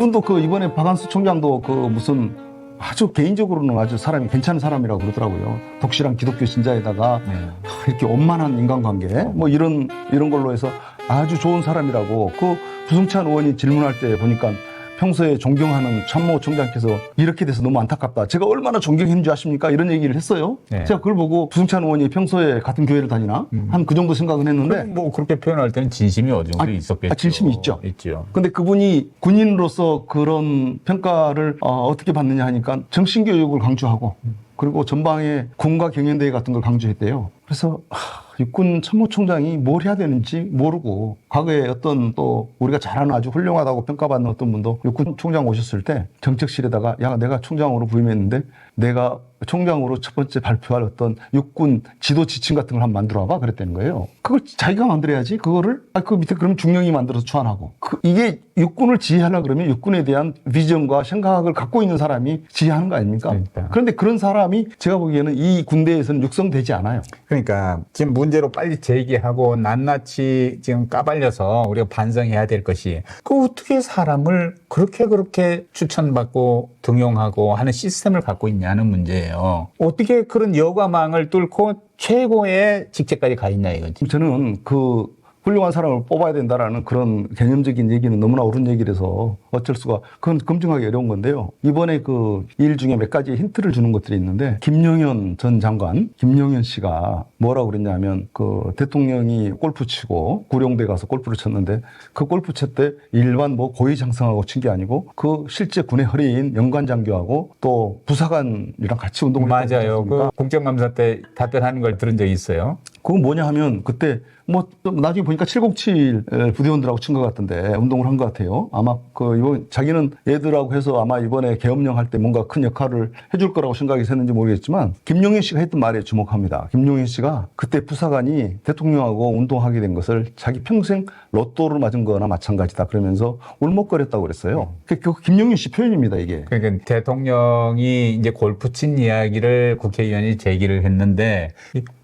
분도 그 이번에 박한수 총장도 그 무슨 아주 개인적으로는 아주 사람이 괜찮은 사람이라고 그러더라고요. 독실한 기독교 신자에다가 이렇게 원만한 인간관계 뭐 이런 걸로 해서 아주 좋은 사람이라고 그 부승찬 의원이 질문할 때 보니까 평소에 존경하는 참모총장께서 이렇게 돼서 너무 안타깝다. 제가 얼마나 존경했는 줄 아십니까? 이런 얘기를 했어요. 네. 제가 그걸 보고 부승찬 의원이 평소에 같은 교회를 다니나? 한 그 정도 생각은 했는데. 뭐 그렇게 표현할 때는 진심이 어느 정도 있었겠죠. 진심이 있죠. 있죠. 근데 그분이 군인으로서 그런 평가를 어떻게 받느냐 하니까 정신교육을 강조하고 그리고 전방에 군과 경연대회 같은 걸 강조했대요. 그래서 육군 참모총장이 뭘 해야 되는지 모르고 과거에 어떤 또 우리가 잘하는 아주 훌륭하다고 평가받는 어떤 분도 육군 총장 오셨을 때 정책실에다가 야 내가 총장으로 부임했는데 내가 총장으로 첫 번째 발표할 어떤 육군 지도 지침 같은 걸 한번 만들어 와봐 그랬다는 거예요. 그걸 자기가 만들어야지 그거를 그 밑에 그럼 중령이 만들어서 초안하고 이게 육군을 지휘하려고 그러면 육군에 대한 비전과 생각을 갖고 있는 사람이 지휘하는 거 아닙니까? 그러니까. 그런데 그런 사람이 제가 보기에는 이 군대에서는 육성되지 않아요. 그러니까 지금 문제로 빨리 제기하고 낱낱이 지금 까발려서 우리가 반성해야 될 것이 그 어떻게 사람을 그렇게 추천받고 등용하고 하는 시스템을 갖고 있냐는 문제예요. 어떻게 그런 여과망을 뚫고 최고의 직책까지 가 있냐 이거지. 저는 그 훌륭한 사람을 뽑아야 된다라는 그런 개념적인 얘기는 너무나 옳은 얘기라서 어쩔 수가 그건 검증하기 어려운 건데요. 이번에 그 일 중에 몇 가지 힌트를 주는 것들이 있는데 김용현 전 장관, 김용현 씨가 뭐라고 그랬냐면 그 대통령이 골프 치고 구룡대 가서 골프를 쳤는데 그 골프 칠 때 일반 뭐 고위장성하고 친 게 아니고 그 실제 군의 허리인 연관장교하고 또 부사관이랑 같이 운동을 맞아요. 그 국정감사 때 답변하는 걸 들은 적이 있어요. 그건 뭐냐 하면 그때 뭐 나중에 보니까 707 부대원들하고 친 것 같던데 운동을 한 것 같아요. 아마 그 이번 자기는 애들하고 해서 아마 이번에 계엄령 할 때 뭔가 큰 역할을 해줄 거라고 생각이 했는지 모르겠지만 김용현 씨가 했던 말에 주목합니다. 김용현 씨가 그때 부사관이 대통령하고 운동하게 된 것을 자기 평생 로또를 맞은 거나 마찬가지다 그러면서 울먹거렸다고 그랬어요. 그 김용현 씨 표현입니다 이게. 그러니까 대통령이 이제 골프 친 이야기를 국회의원이 제기를 했는데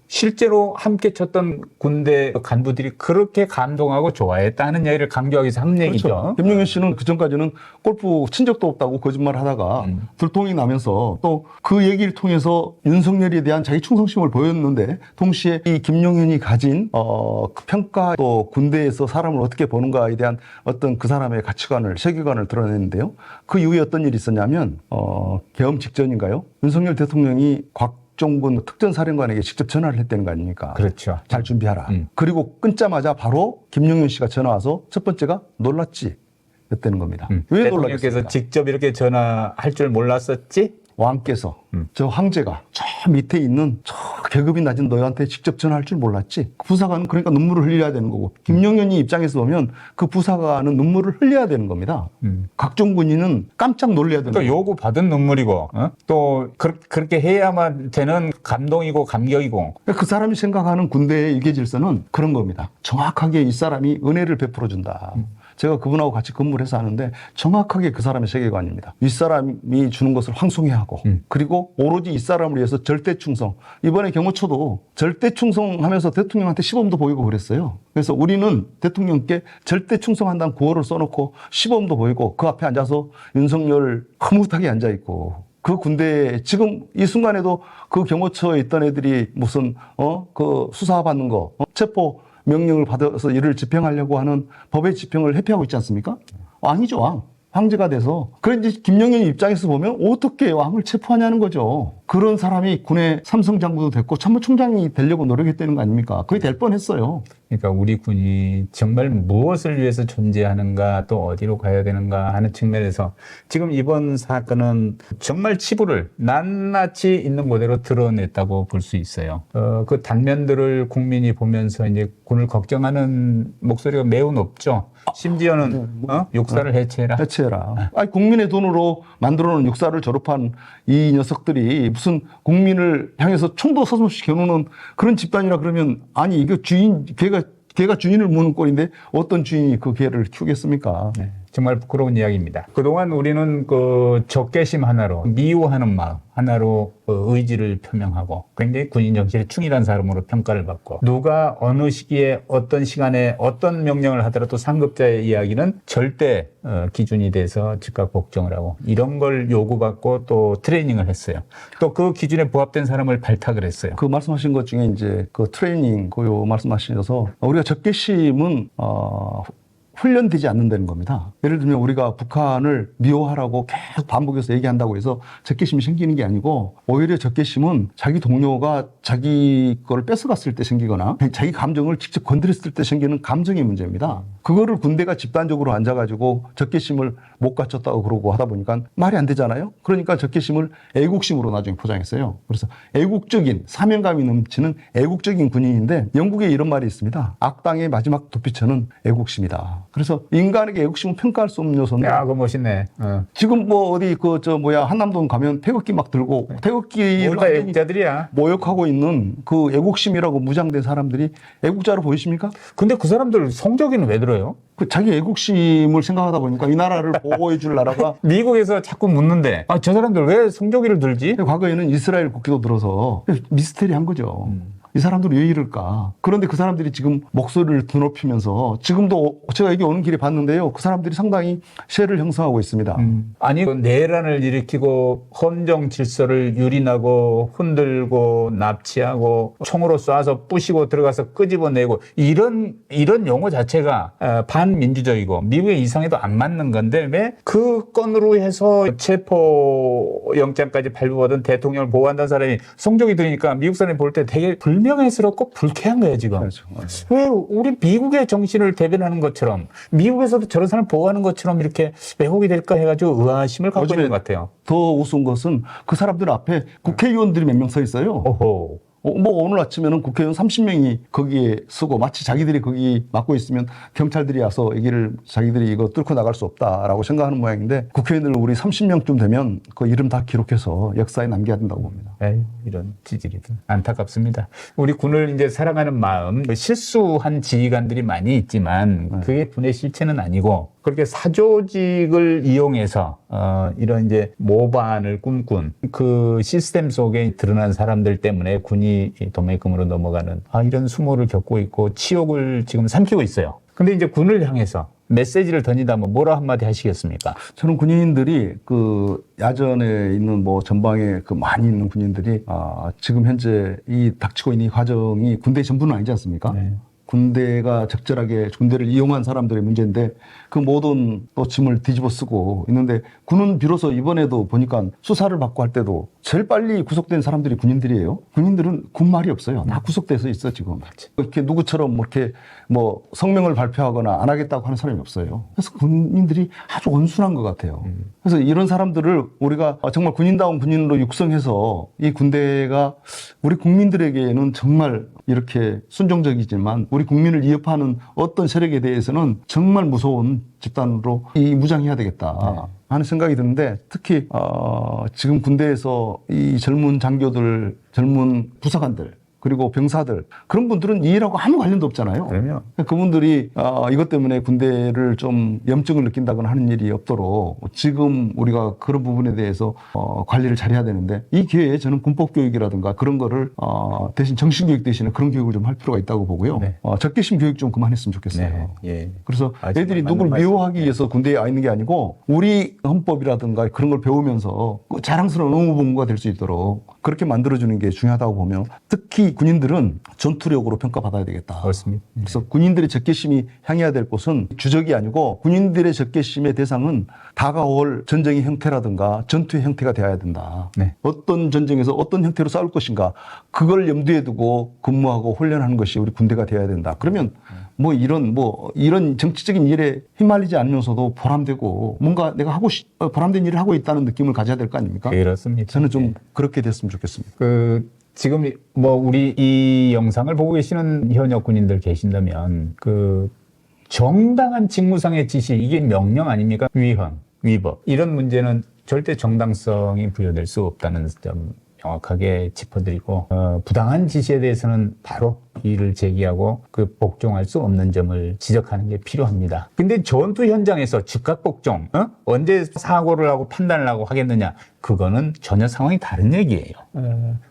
실제로 함께 쳤던 군대 간부들이 그렇게 감동하고 좋아했다는 얘기를 강조하기 위해서 한 얘기죠. 그렇죠. 김용현 씨는 그전까지는 골프 친 적도 없다고 거짓말을 하다가 들통이 나면서 또 그 얘기를 통해서 윤석열에 대한 자기 충성심을 보였는데 동시에 이 김용현이 가진 그 평가 또 군대에서 사람을 어떻게 보는가에 대한 어떤 그 사람의 가치관을 세계관을 드러냈는데요. 그 이후에 어떤 일이 있었냐면 계엄 직전인가요? 윤석열 대통령이 곽종군 특전사령관에게 직접 전화를 했다는 거 아닙니까? 그렇죠. 잘 준비하라. 그리고 끊자마자 바로 김용현 씨가 전화 와서 첫 번째가 놀랐지 였다는 겁니다. 왜 대통령께서 놀랐겠습니까? 직접 이렇게 전화할 줄 몰랐었지? 왕께서 저 황제가 저 밑에 있는 저 계급이 낮은 너희한테 직접 전화할 줄 몰랐지? 그 부사관은 그러니까 눈물을 흘려야 되는 거고 김용현이 입장에서 보면 그 부사관은 눈물을 흘려야 되는 겁니다. 각종군인은 깜짝 놀라야 되는 또 거예요. 요구 받은 눈물이고 또 그렇게 해야만 되는 감동이고 감격이고 그 사람이 생각하는 군대의 위계 질서는 그런 겁니다. 정확하게 이 사람이 은혜를 베풀어 준다. 제가 그분하고 같이 근무를 해서 하는데 정확하게 그 사람의 세계관입니다. 이 사람이 주는 것을 황송해하고 그리고 오로지 이 사람을 위해서 절대 충성. 이번에 경호처도 절대 충성하면서 대통령한테 시범도 보이고 그랬어요. 그래서 우리는 대통령께 절대 충성한다는 구호를 써놓고 시범도 보이고 그 앞에 앉아서 윤석열 흐뭇하게 앉아있고 그 군대에 지금 이 순간에도 그 경호처에 있던 애들이 무슨 그 수사받는 거 체포 명령을 받아서 이를 집행하려고 하는 법의 집행을 회피하고 있지 않습니까? 왕이죠, 왕. 황제가 돼서. 그런데 김용현 입장에서 보면 어떻게 왕을 체포하냐는 거죠. 그런 사람이 군의 삼성장군도 됐고 참모총장이 되려고 노력했다는 거 아닙니까? 그게 될 뻔했어요. 그러니까 우리 군이 정말 무엇을 위해서 존재하는가 또 어디로 가야 되는가 하는 측면에서 지금 이번 사건은 정말 치부를 낱낱이 있는 그대로 드러냈다고 볼 수 있어요. 그 단면들을 국민이 보면서 이제 군을 걱정하는 목소리가 매우 높죠. 심지어는 육사를 해체해라. 해체해라. 아니, 국민의 돈으로 만들어놓은 육사를 졸업한 이 녀석들이 무슨 국민을 향해서 총도 서슴없이 겨누는 그런 집단이라 그러면 아니 이거 주인 걔가 주인을 무는 꼴인데 어떤 주인이 그 개를 키우겠습니까? 네. 정말 부끄러운 이야기입니다. 그동안 우리는 그 적개심 하나로, 미워하는 마음 하나로 의지를 표명하고 굉장히 군인 정신에 충실한 사람으로 평가를 받고, 누가 어느 시기에 어떤 시간에 어떤 명령을 하더라도 상급자의 이야기는 절대 기준이 돼서 즉각 복종을 하고, 이런 걸 요구받고 또 트레이닝을 했어요. 또 그 기준에 부합된 사람을 발탁을 했어요. 그 말씀하신 것 중에 이제 그 트레이닝, 그 말씀하셔서 우리가 적개심은 훈련되지 않는다는 겁니다. 예를 들면 우리가 북한을 미워하라고 계속 반복해서 얘기한다고 해서 적개심이 생기는 게 아니고, 오히려 적개심은 자기 동료가 자기 거를 뺏어갔을 때 생기거나 자기 감정을 직접 건드렸을 때 생기는 감정의 문제입니다. 그거를 군대가 집단적으로 앉아가지고 적개심을 못 갖췄다고 그러고 하다 보니까 말이 안 되잖아요. 그러니까 적개심을 애국심으로 나중에 포장했어요. 그래서 애국적인, 사명감이 넘치는 애국적인 군인인데, 영국에 이런 말이 있습니다. 악당의 마지막 도피처는 애국심이다. 그래서 인간에게 애국심은 평가할 수 없는 요소인데, 야, 그거 멋있네. 지금 뭐 어디 한남동 가면 태극기 막 들고 태극기를 모두 다 애국자들이야. 모욕하고 있는 그 애국심이라고 무장된 사람들이 애국자로 보이십니까? 근데 그 사람들 성적이는 왜 들어요? 그 자기 애국심을 생각하다 보니까 이 나라를 보호해 줄 나라가 미국에서 자꾸 묻는데, 저 사람들 왜 성조기를 들지? 과거에는 이스라엘 국기도 들어서 미스테리한 거죠. 이 사람들은 왜 이럴까? 그런데 그 사람들이 지금 목소리를 드높이면서, 지금도 제가 여기 오는 길에 봤는데요, 그 사람들이 상당히 세를 형성하고 있습니다. 아니, 내란을 일으키고 헌정 질서를 유린하고 흔들고 납치하고 총으로 쏴서 부시고 들어가서 끄집어내고, 이런 용어 자체가 반민주적이고 미국의 이상에도 안 맞는 건데, 왜 그 건으로 해서 체포영장까지 발부받은 대통령을 보호한다는 사람이 성적이 들으니까 미국 사람이 볼 때 되게 불명예스럽고 불쾌한 거예요, 지금. 그렇죠. 왜 우리 미국의 정신을 대변하는 것처럼, 미국에서도 저런 사람을 보호하는 것처럼 이렇게 왜곡이 될까 해가지고 의아심을 갖고 있는 것 같아요. 더 우스운 것은 그 사람들 앞에 국회의원들이 몇 명 서 있어요. 오호. 뭐 오늘 아침에는 국회의원 30명이 거기에 서고, 마치 자기들이 거기 맡고 있으면 경찰들이 와서 얘기를, 자기들이 이거 뚫고 나갈 수 없다라고 생각하는 모양인데, 국회의원들 우리 30명쯤 되면 그 이름 다 기록해서 역사에 남겨야 된다고 봅니다. 에이, 이런 찌질이들. 안타깝습니다. 우리 군을 이제 사랑하는 마음, 실수한 지휘관들이 많이 있지만 그게 군의 실체는 아니고, 그렇게 사조직을 이용해서 이런 이제 모반을 꿈꾼 그 시스템 속에 드러난 사람들 때문에 군이 도매금으로 넘어가는 이런 수모를 겪고 있고 치욕을 지금 삼키고 있어요. 근데 이제 군을 향해서 메시지를 던진다면 뭐라 한마디 하시겠습니까? 저는 군인들이 그 야전에 있는 뭐 전방에 그 많이 있는 군인들이 지금 현재 이 닥치고 있는 이 과정이 군대 전부는 아니지 않습니까? 네. 군대가 적절하게 군대를 이용한 사람들의 문제인데, 그 모든 또 짐을 뒤집어 쓰고 있는데, 군은 비로소 이번에도 보니까 수사를 받고 할 때도 제일 빨리 구속된 사람들이 군인들이에요. 군인들은 군말이 없어요. 다 구속돼서 있어 지금. 이렇게 누구처럼 이렇게 뭐 성명을 발표하거나 안 하겠다고 하는 사람이 없어요. 그래서 군인들이 아주 온순한 것 같아요. 그래서 이런 사람들을 우리가 정말 군인다운 군인으로 육성해서, 이 군대가 우리 국민들에게는 정말 이렇게 순종적이지만 우리 국민을 위협하는 어떤 세력에 대해서는 정말 무서운 집단으로 무장해야 되겠다 하는 생각이 드는데, 특히 지금 군대에서 이 젊은 장교들, 젊은 부사관들, 그리고 병사들, 그런 분들은 이 일하고 아무 관련도 없잖아요. 그럼요. 그분들이 이것 때문에 군대를 좀 염증을 느낀다거나 하는 일이 없도록 지금 우리가 그런 부분에 대해서 관리를 잘해야 되는데, 이 기회에 저는 군법 교육이라든가 그런 거를 대신 정신 교육 대신에 그런 교육을 좀 할 필요가 있다고 보고요. 네. 적개심 교육 좀 그만했으면 좋겠어요. 네. 예. 그래서 애들이 맞는 누굴 말씀. 미워하기 위해서 군대에 와 있는 게 아니고, 우리 헌법이라든가 그런 걸 배우면서 자랑스러운 의무복무가 될 수 있도록 그렇게 만들어주는 게 중요하다고 보면, 특히 군인들은 전투력으로 평가받아야 되겠다. 그렇습니다. 그래서 군인들의 적개심이 향해야 될 곳은 주적이 아니고, 군인들의 적개심의 대상은 다가올 전쟁의 형태라든가 전투의 형태가 되어야 된다. 네. 어떤 전쟁에서 어떤 형태로 싸울 것인가, 그걸 염두에 두고 근무하고 훈련하는 것이 우리 군대가 되어야 된다. 그러면 이런 정치적인 일에 휘말리지 않으면서도 보람되고, 뭔가 내가 보람된 일을 하고 있다는 느낌을 가져야 될 거 아닙니까? 그렇습니다. 저는 좀 그렇게 됐으면 좋겠습니다. 지금 우리 이 영상을 보고 계시는 현역 군인들 계신다면, 정당한 직무상의 지시, 이게 명령 아닙니까? 위헌, 위법, 이런 문제는 절대 정당성이 부여될 수 없다는 점 명확하게 짚어드리고, 부당한 지시에 대해서는 바로 이의를 제기하고 그 복종할 수 없는 점을 지적하는 게 필요합니다. 근데 전투 현장에서 즉각 복종, 언제 사고를 하고 판단을 하고 하겠느냐? 그거는 전혀 상황이 다른 얘기예요.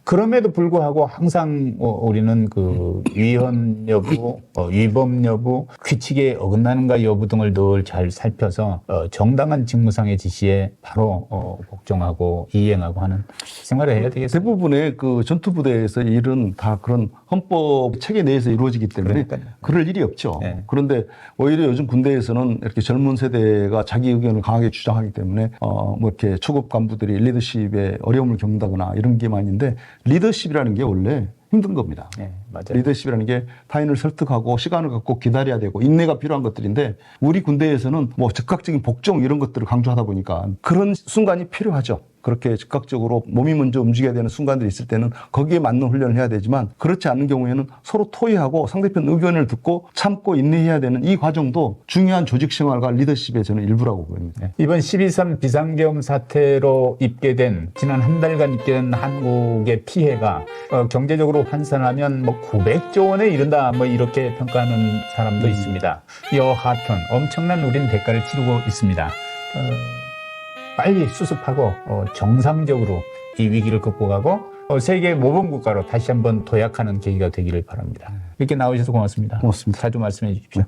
그럼에도 불구하고 항상 우리는 그 위헌 여부, 위법 여부, 규칙에 어긋나는가 여부 등을 늘 잘 살펴서 정당한 직무상의 지시에 바로 복종하고 이행하고 하는 생활을 해야 되겠습니다. 대부분의 그 전투부대에서 일은 다 그런 헌법 체계 내에서 이루어지기 때문에 그러니까요. 그럴 일이 없죠. 네. 그런데 오히려 요즘 군대에서는 이렇게 젊은 세대가 자기 의견을 강하게 주장하기 때문에 뭐 이렇게 초급 간부들이 리더십에 어려움을 겪는다거나 이런 게 많은데 리더십이라는 게 원래 힘든 겁니다. 네, 맞아요. 리더십이라는 게 타인을 설득하고 시간을 갖고 기다려야 되고 인내가 필요한 것들인데 우리 군대에서는 뭐 즉각적인 복종 이런 것들을 강조하다 보니까 그런 순간이 필요하죠. 그렇게 즉각적으로 몸이 먼저 움직여야 되는 순간들이 있을 때는 거기에 맞는 훈련을 해야 되지만 그렇지 않은 경우에는 서로 토의하고 상대편 의견을 듣고 참고 인내해야 되는 이 과정도 중요한 조직 생활과 리더십의 저는 일부라고 보입니다. 네. 이번 12.3 비상계엄 사태로 입계된 지난 한 달간 입계된 한국의 피해가 경제적으로 환산하면 뭐 900조 원에 이른다 뭐 이렇게 평가하는 사람도 있습니다. 여하튼 엄청난 우린 대가를 치르고 있습니다. 빨리 수습하고 정상적으로 이 위기를 극복하고 세계 모범국가로 다시 한번 도약하는 계기가 되기를 바랍니다. 이렇게 나오셔서 고맙습니다. 고맙습니다. 자주 말씀해 주십시오.